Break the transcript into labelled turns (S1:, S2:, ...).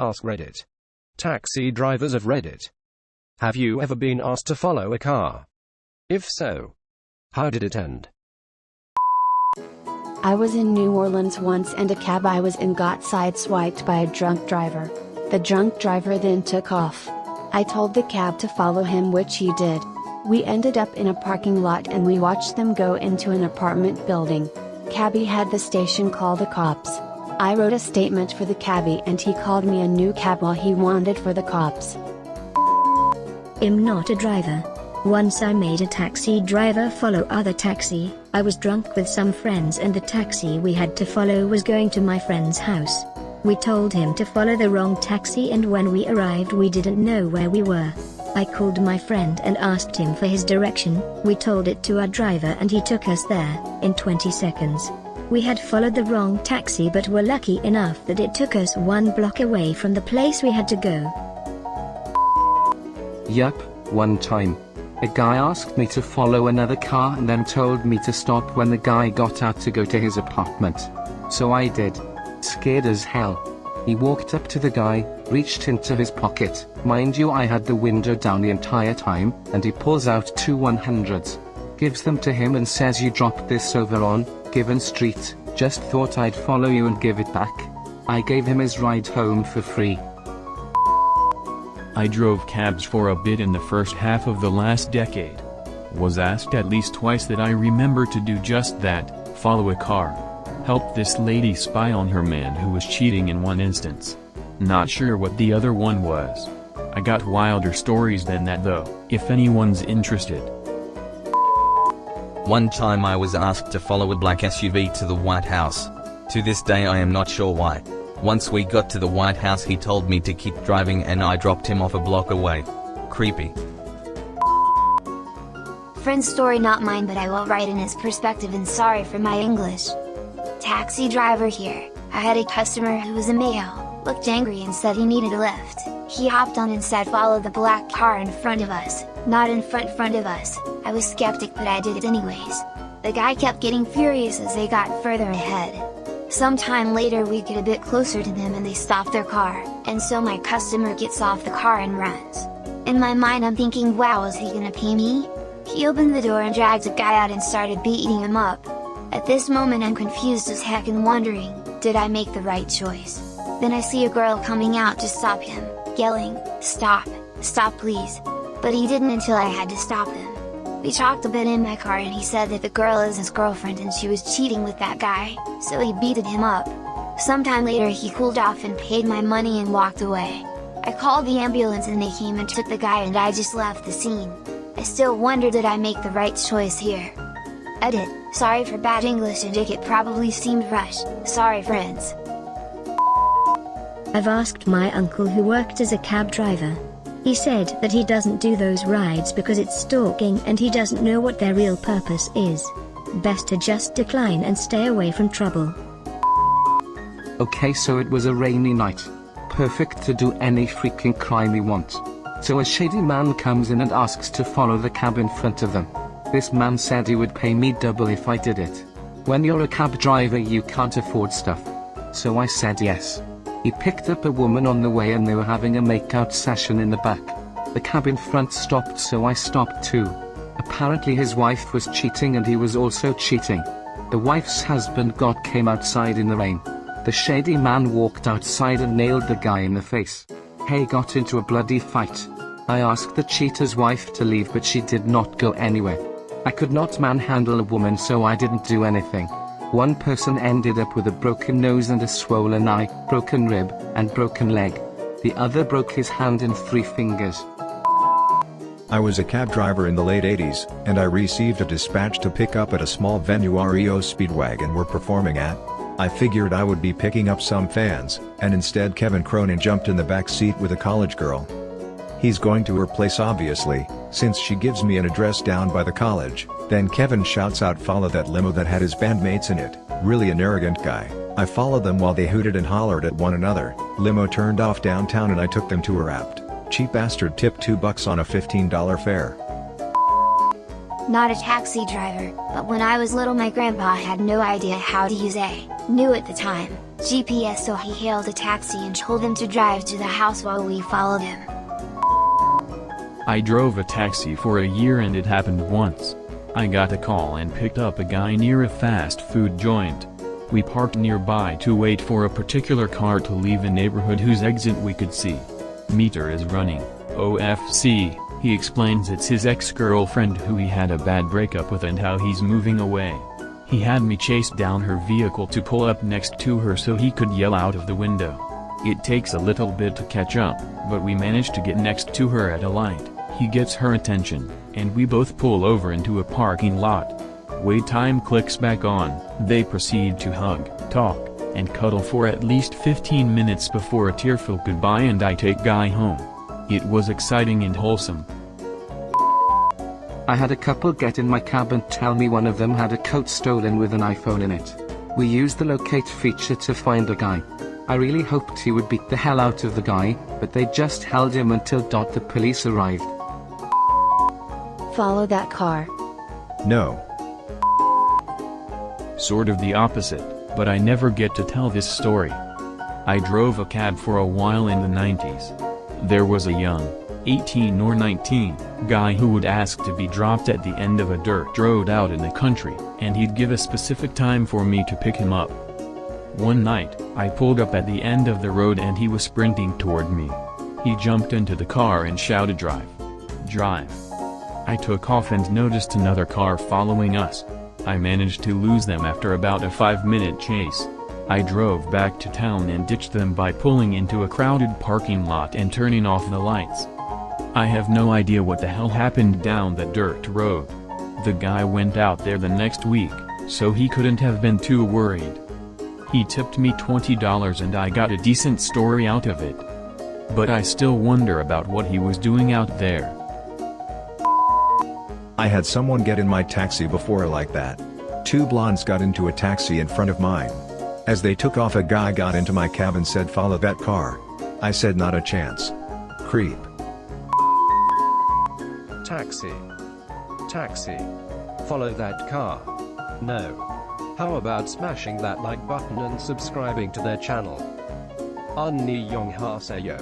S1: AskReddit. Taxi drivers of Reddit. Have you ever been asked to follow a car? If so, how did it end?
S2: I was in New Orleans once and a cab I was in got sideswiped by a drunk driver. The drunk driver then took off. I told the cab to follow him, which he did. We ended up in a parking lot and we watched them go into an apartment building. Cabbie had the station call the cops. I wrote a statement for the cabbie and he called me a new cab while he wanted for the cops.
S3: I'm not a driver. Once I made a taxi driver follow other taxi. I was drunk with some friends and the taxi we had to follow was going to my friend's house. We told him to follow the wrong taxi and when we arrived we didn't know where we were. I called my friend and asked him for his direction. We told it to our driver and he took us there, in 20 seconds. We had followed the wrong taxi but were lucky enough that it took us 1 block away from the place we had to go.
S4: Yup, one time. A guy asked me to follow another car and then told me to stop when the guy got out to go to his apartment. So I did. Scared as hell. He walked up to the guy, reached into his pocket, mind you I had the window down the entire time, and he pulls out 2 100s. Gives them to him and says, "You dropped this over on Given Street, just thought I'd follow you and give it back." I gave him his ride home for free.
S5: I drove cabs for a bit in the first half of the last decade. Was asked at least twice that I remember to do just that, follow a car. Helped this lady spy on her man who was cheating in one instance. Not sure what the other one was. I got wilder stories than that though, if anyone's interested.
S6: One time I was asked to follow a black SUV to the White House. To this day I am not sure why. Once we got to the White House he told me to keep driving and I dropped him off a block away. Creepy.
S7: Friend's story, not mine, but I will write in his perspective and sorry for my English. Taxi driver here. I had a customer who was a male, looked angry and said he needed a lift. He hopped on and said follow the black car in front of us, not in front of us. I was skeptic but I did it anyways. The guy kept getting furious as they got further ahead. Sometime later we get a bit closer to them and they stop their car, and so my customer gets off the car and runs. In my mind I'm thinking, wow, is he gonna pay me? He opened the door and dragged the guy out and started beating him up. At this moment I'm confused as heck and wondering, did I make the right choice? Then I see a girl coming out to stop him, yelling, "Stop, stop please." But he didn't until I had to stop him. We talked a bit in my car and he said that the girl is his girlfriend and she was cheating with that guy, so he beated him up. Sometime later he cooled off and paid my money and walked away. I called the ambulance and they came and took the guy and I just left the scene. I still wonder, did I make the right choice here? Edit, sorry for bad English and it probably seemed rushed, sorry friends.
S3: I've asked my uncle who worked as a cab driver. He said that he doesn't do those rides because it's stalking and he doesn't know what their real purpose is. Best to just decline and stay away from trouble.
S4: Okay, so it was a rainy night. Perfect to do any freaking crime we want. So a shady man comes in and asks to follow the cab in front of them. This man said he would pay me double if I did it. When you're a cab driver you can't afford stuff. So I said yes. He picked up a woman on the way and they were having a makeout session in the back. The cab in front stopped, so I stopped too. Apparently his wife was cheating and he was also cheating. The wife's husband came outside in the rain. The shady man walked outside and nailed the guy in the face. He got into a bloody fight. I asked the cheater's wife to leave but she did not go anywhere. I could not manhandle a woman, so I didn't do anything. One person ended up with a broken nose and a swollen eye, broken rib, and broken leg. The other broke his hand and 3 fingers.
S8: I was a cab driver in the late 80s, and I received a dispatch to pick up at a small venue REO Speedwagon were performing at. I figured I would be picking up some fans, and instead Kevin Cronin jumped in the back seat with a college girl. He's going to her place obviously, since she gives me an address down by the college. Then Kevin shouts out, "Follow that limo that had his bandmates in it." Really an arrogant guy. I followed them while they hooted and hollered at one another. Limo turned off downtown and I took them to her apt. Cheap bastard tipped $2 on a $15 fare.
S7: not a taxi driver, but when I was little my grandpa had no idea how to use new at the time, GPS, so he hailed a taxi and told him to drive to the house while we followed him.
S5: I drove a taxi for a year and it happened once. I got a call and picked up a guy near a fast food joint. We parked nearby to wait for a particular car to leave a neighborhood whose exit we could see. Meter is running. OFC, he explains it's his ex-girlfriend who he had a bad breakup with and how he's moving away. He had me chase down her vehicle to pull up next to her so he could yell out of the window. It takes a little bit to catch up, but we managed to get next to her at a light. He gets her attention, and we both pull over into a parking lot. Wait time clicks back on, they proceed to hug, talk, and cuddle for at least 15 minutes before a tearful goodbye and I take guy home. It was exciting and wholesome.
S4: I had a couple get in my cab and tell me one of them had a coat stolen with an iPhone in it. We used the locate feature to find the guy. I really hoped he would beat the hell out of the guy, but they just held him until the police arrived.
S2: Follow that car.
S8: No.
S5: Sort of the opposite, but I never get to tell this story. I drove a cab for a while in the 90s. There was a young, 18 or 19, guy who would ask to be dropped at the end of a dirt road out in the country, and he'd give a specific time for me to pick him up. One night, I pulled up at the end of the road and he was sprinting toward me. He jumped into the car and shouted, "Drive! Drive!" I took off and noticed another car following us. I managed to lose them after about a 5-minute chase. I drove back to town and ditched them by pulling into a crowded parking lot and turning off the lights. I have no idea what the hell happened down that dirt road. The guy went out there the next week, so he couldn't have been too worried. He tipped me $20 and I got a decent story out of it. But I still wonder about what he was doing out there.
S8: I had someone get in my taxi before like that. Two blondes got into a taxi in front of mine. As they took off, a guy got into my cab and said, "Follow that car." I said, "Not a chance." Creep.
S1: Taxi. Taxi. Follow that car. No. How about smashing that like button and subscribing to their channel? Annyeonghaseyo.